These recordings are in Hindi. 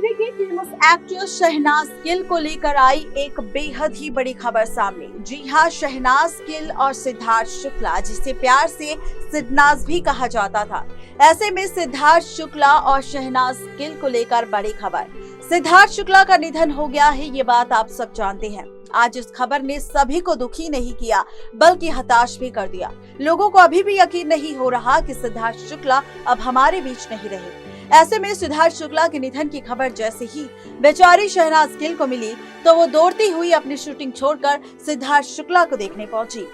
टीवी की फेमस एक्ट्रेस शहनाज गिल को लेकर आई एक बेहद ही बड़ी खबर सामने। जी हां, शहनाज गिल और सिद्धार्थ शुक्ला, जिसे प्यार से सिद्धनाज भी कहा जाता था। ऐसे में सिद्धार्थ शुक्ला और शहनाज गिल को लेकर बड़ी खबर। सिद्धार्थ शुक्ला का निधन हो गया है, ये बात आप सब जानते हैं। आज इस खबर ने सभी को दुखी नहीं किया बल्कि हताश भी कर दिया। लोगों को अभी भी यकीन नहीं हो रहा कि सिद्धार्थ शुक्ला अब हमारे बीच नहीं रहे। ऐसे में सिद्धार्थ शुक्ला के निधन की खबर जैसे ही बेचारी शहनाज गिल को मिली तो वो दौड़ती हुई अपनी शूटिंग छोड़कर सिद्धार्थ शुक्ला को देखने पहुंची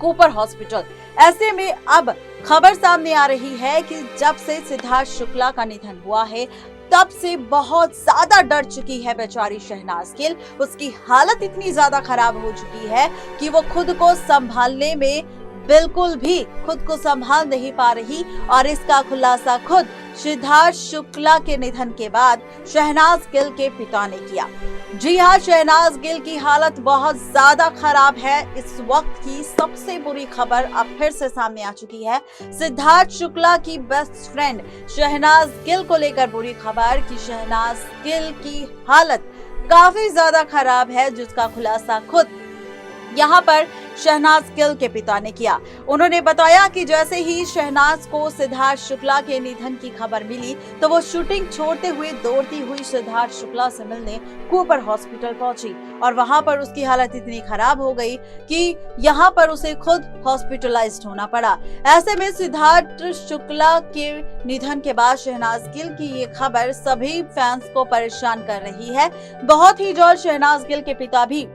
कूपर हॉस्पिटल। ऐसे में अब खबर सामने आ रही है कि जब से सिद्धार्थ शुक्ला का निधन हुआ है तब से बहुत ज्यादा डर चुकी है बेचारी शहनाज गिल। उसकी हालत इतनी ज्यादा खराब हो चुकी है कि वो खुद को संभालने में बिल्कुल भी खुद को संभाल नहीं पा रही और इसका खुलासा खुद सिद्धार्थ शुक्ला के निधन के बाद शहनाज गिल के पिता ने किया। जी हां, शहनाज गिल की हालत बहुत ज्यादा खराब है। इस वक्त की सबसे बुरी खबर अब फिर से सामने आ चुकी है। सिद्धार्थ शुक्ला की बेस्ट फ्रेंड शहनाज गिल को लेकर बुरी खबर कि शहनाज गिल की हालत काफी ज्यादा खराब है, जिसका खुलासा खुद यहाँ पर शहनाज गिल के पिता ने किया। उन्होंने बताया कि जैसे ही शहनाज को सिद्धार्थ शुक्ला के निधन की खबर मिली तो वो शूटिंग छोड़ते हुए दौड़ती हुई सिद्धार्थ शुक्ला से मिलने कूपर हॉस्पिटल पहुंची और वहां पर उसकी हालत इतनी खराब हो गई कि यहाँ पर उसे खुद हॉस्पिटलाइज्ड होना पड़ा। ऐसे में सिद्धार्थ शुक्ला के निधन के बाद शहनाज गिल की ये खबर सभी फैंस को परेशान कर रही है। बहुत ही जल्द शहनाज गिल के पिता भी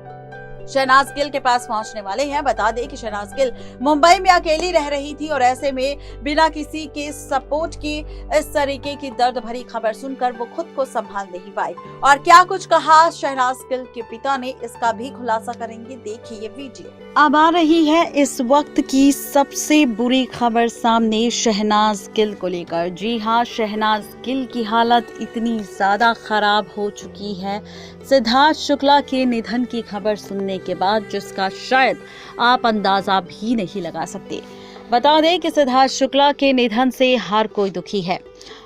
शहनाज गिल के पास पहुंचने वाले हैं। बता दें कि शहनाज गिल मुंबई में अकेली रह रही थी और ऐसे में बिना किसी के सपोर्ट की इस तरीके की दर्द भरी खबर सुनकर वो खुद को संभाल नहीं पाई। और क्या कुछ कहा शहनाज गिल के पिता ने, इसका भी खुलासा करेंगे, देखिए ये वीडियो। अब आ रही है इस वक्त की सबसे बुरी खबर सामने शहनाज गिल को लेकर। जी हाँ, शहनाज गिल की हालत इतनी ज्यादा खराब हो चुकी है सिद्धार्थ शुक्ला के निधन की खबर सुनने के बाद, जिसका शायद आप अंदाजा भी नहीं लगा सकते। बता दें कि सिद्धार्थ शुक्ला के निधन से हर कोई दुखी है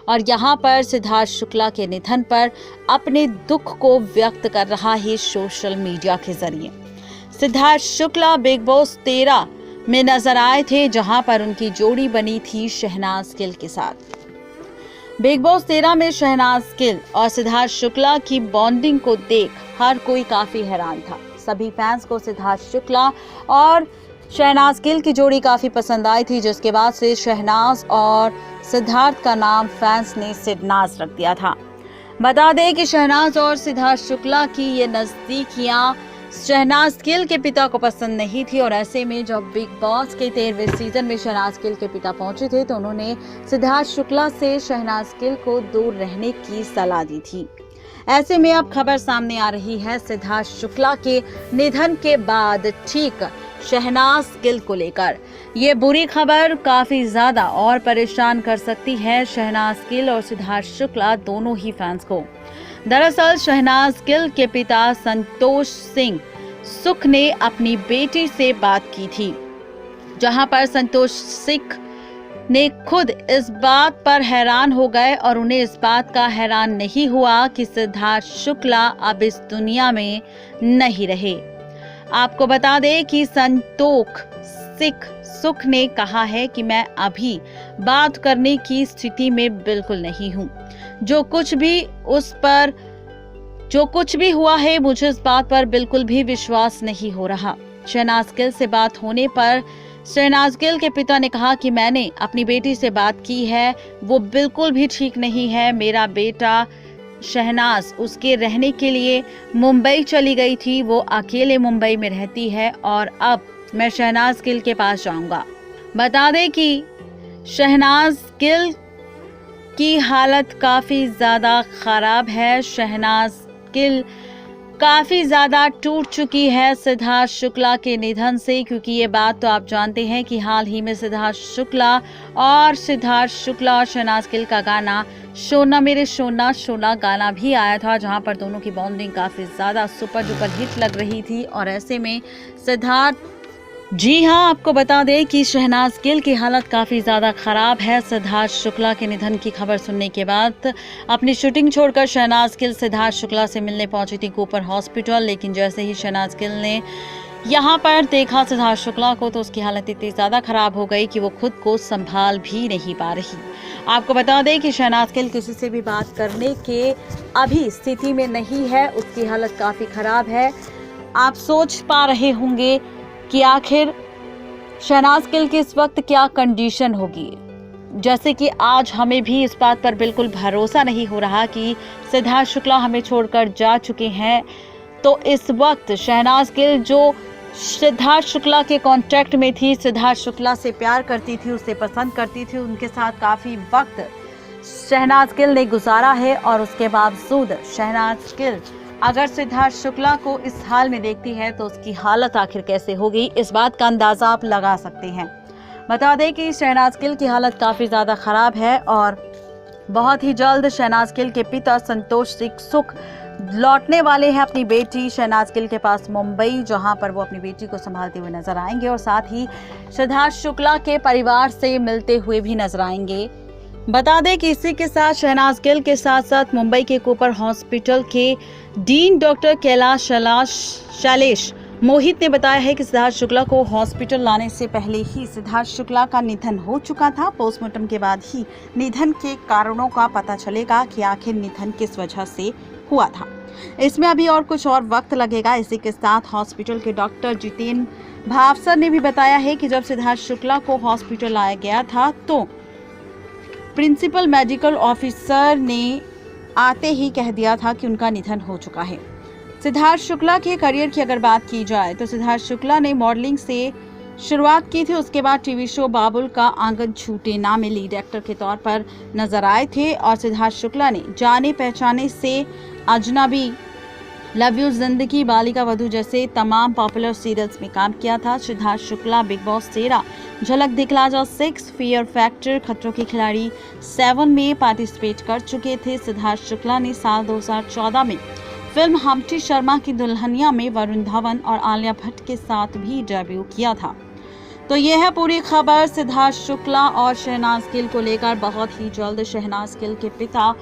और यहाँ पर सिद्धार्थ शुक्ला के निधन पर अपने दुख को व्यक्त कर रहा है सोशल मीडिया के जरिए। सिद्धार्थ शुक्ला बिग बॉस 13 में नजर आए थे, जहां पर उनकी जोड़ी बनी थी शहनाज गिल के साथ। बिग बॉस 13 में शहनाज गिल और सिद्धार्थ शुक्ला की बॉन्डिंग को देख हर कोई काफी हैरान था। सभी फैंस को सिद्धार्थ शुक्ला और शहनाज गिल की जोड़ी काफी पसंद आई थी, जिसके बाद से शहनाज और सिद्धार्थ का नाम फैंस ने सिद्धनाज रख दिया था। बता दें कि शहनाज और सिद्धार्थ शुक्ला की ये नजदीकियां शहनाज गिल के पिता को पसंद नहीं थी और ऐसे में जब बिग बॉस के 13वें सीजन में शहनाज गिल के पिता पहुंचे थे तो उन्होंने सिद्धार्थ शुक्ला से शहनाज गिल को दूर रहने की सलाह दी थी। ऐसे में अब खबर सामने आ रही है सिद्धार्थ शुक्ला के निधन के बाद ठीक शहनाज गिल को लेकर। ये बुरी खबर काफी ज्यादा और परेशान कर सकती है शहनाज गिल और सिद्धार्थ शुक्ला दोनों ही फैंस को। दरअसल शहनाज गिल के पिता संतोष सिंह सुख ने अपनी बेटी से बात की थी, जहां पर संतोष सिंह ने खुद इस बात पर हैरान हो गए और उन्हें इस बात का हैरान नहीं हुआ कि सिद्धार्थ शुक्ला अब इस दुनिया में नहीं रहे। आपको बता दें कि संतोष सिंह सुख ने कहा है कि मैं अभी बात करने की स्थिति में बिल्कुल नहीं हूँ। जो कुछ भी हुआ है मुझे इस बात पर बिल्कुल भी विश्वास नहीं हो रहा। शहनाज गिल से बात होने पर शहनाज गिल के पिता ने कहा कि मैंने अपनी बेटी से बात की है, वो बिल्कुल भी ठीक नहीं है। मेरा बेटा शहनाज उसके रहने के लिए मुंबई चली गई थी, वो अकेले मुंबई में रहती है और अब मैं शहनाज गिल के पास जाऊंगा। बता दें कि शहनाज गिल की हालत काफी ज्यादा खराब है। शहनाज गिल काफी ज्यादा टूट चुकी है सिद्धार्थ शुक्ला के निधन से, क्योंकि ये बात तो आप जानते हैं कि हाल ही में सिद्धार्थ शुक्ला और शहनाज गिल का गाना सोना मेरे सोना सोना गाना भी आया था, जहां पर दोनों की बॉन्डिंग काफी ज्यादा सुपर डुपर हिट लग रही थी। और ऐसे में सिद्धार्थ जी हाँ, आपको बता दें कि शहनाज गिल की हालत काफ़ी ज़्यादा ख़राब है। सिद्धार्थ शुक्ला के निधन की खबर सुनने के बाद अपनी शूटिंग छोड़कर शहनाज गिल सिद्धार्थ शुक्ला से मिलने पहुंची थी कूपर हॉस्पिटल, लेकिन जैसे ही शहनाज गिल ने यहाँ पर देखा सिद्धार्थ शुक्ला को तो उसकी हालत इतनी ज़्यादा ख़राब हो गई कि वो खुद को संभाल भी नहीं पा रही। आपको बता दें कि शहनाज गिल किसी से भी बात करने के अभी स्थिति में नहीं है, उसकी हालत काफ़ी ख़राब है। आप सोच पा रहे होंगे कि आखिर शहनाज गिल की इस वक्त क्या कंडीशन होगी। जैसे कि आज हमें भी इस बात पर बिल्कुल भरोसा नहीं हो रहा कि सिद्धार्थ शुक्ला हमें छोड़कर जा चुके हैं, तो इस वक्त शहनाज गिल जो सिद्धार्थ शुक्ला के कांटेक्ट में थी, सिद्धार्थ शुक्ला से प्यार करती थी, उसे पसंद करती थी, उनके साथ काफ़ी वक्त शहनाज गिल ने गुजारा है और उसके बावजूद शहनाज गिल अगर सिद्धार्थ शुक्ला को इस हाल में देखती है तो उसकी हालत आखिर कैसे होगी, इस बात का अंदाजा आप लगा सकते हैं। बता दें कि शहनाज गिल की हालत काफ़ी ज़्यादा ख़राब है और बहुत ही जल्द शहनाज गिल के पिता संतोष सुख लौटने वाले हैं अपनी बेटी शहनाज गिल के पास मुंबई, जहां पर वो अपनी बेटी को संभालते हुए नजर आएंगे और साथ ही सिद्धार्थ शुक्ला के परिवार से मिलते हुए भी नजर आएंगे। बता दें कि इसी के साथ शहनाज गिल के साथ साथ मुंबई के कूपर हॉस्पिटल के डीन डॉक्टर कैलाश शैलेश मोहित ने बताया है कि सिद्धार्थ शुक्ला को हॉस्पिटल लाने से पहले ही सिद्धार्थ शुक्ला का निधन हो चुका था। पोस्टमार्टम के बाद ही निधन के कारणों का पता चलेगा कि आखिर निधन किस वजह से हुआ था। इसमें अभी और कुछ और वक्त लगेगा। इसी के साथ हॉस्पिटल के डॉक्टर जितेंद्र भावसर ने भी बताया है कि जब सिद्धार्थ शुक्ला को हॉस्पिटल लाया गया था तो प्रिंसिपल मेडिकल ऑफिसर ने आते ही कह दिया था कि उनका निधन हो चुका है। सिद्धार्थ शुक्ला के करियर की अगर बात की जाए तो सिद्धार्थ शुक्ला ने मॉडलिंग से शुरुआत की थी, उसके बाद टीवी शो बाबुल का आंगन छूटे ना में लीड एक्टर के तौर पर नजर आए थे और सिद्धार्थ शुक्ला ने जाने पहचाने से अजनबी, लव यू जिंदगी, बालिका वधू जैसे तमाम पॉपुलर सीरियल्स में काम किया था। सिद्धार्थ शुक्ला बिग बॉस 13, झलक दिखला जा 6, फियर फैक्टर, खतरों के खिलाड़ी 7 में पार्टिसिपेट कर चुके थे। सिद्धार्थ शुक्ला ने साल 2014 में फिल्म हम्टी शर्मा की दुल्हनिया में वरुण धवन और आलिया भट्ट के साथ भी डेब्यू किया था। तो यह है पूरी खबर सिद्धार्थ शुक्ला और शहनाज गिल को लेकर। बहुत ही जल्द शहनाज गिल के पिता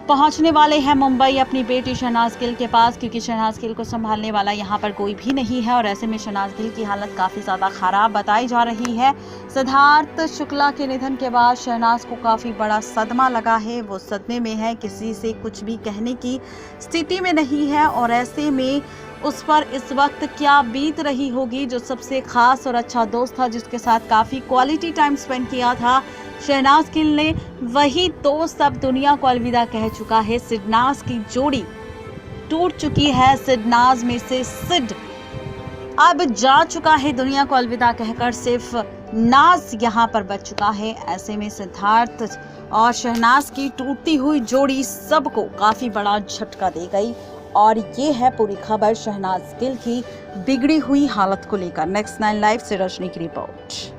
पहुंचने वाले हैं मुंबई अपनी बेटी शहनाज गिल के पास, क्योंकि शहनाज गिल को संभालने वाला यहां पर कोई भी नहीं है और ऐसे में शहनाज गिल की हालत काफ़ी ज़्यादा ख़राब बताई जा रही है। सिद्धार्थ शुक्ला के निधन के बाद शहनाज को काफ़ी बड़ा सदमा लगा है, वो सदमे में है, किसी से कुछ भी कहने की स्थिति में नहीं है और ऐसे में उस पर इस वक्त क्या बीत रही होगी। जो सबसे खास और अच्छा दोस्त था, जिसके साथ काफ़ी क्वालिटी टाइम स्पेंड किया था शहनाज गिल ने, वही दोस्त अब दुनिया को अलविदा कह चुका है। सिडनाज की जोड़ी टूट चुकी है। सिडनाज में से सिड अब जा चुका है दुनिया को अलविदा कहकर, सिर्फ नाज यहाँ पर बच चुका है। ऐसे में सिद्धार्थ और शहनाज की टूटती हुई जोड़ी सबको काफ़ी बड़ा झटका दे गई और ये है पूरी खबर शहनाज गिल की बिगड़ी हुई हालत को लेकर। नेक्स्ट 9 लाइव से रजनी की रिपोर्ट।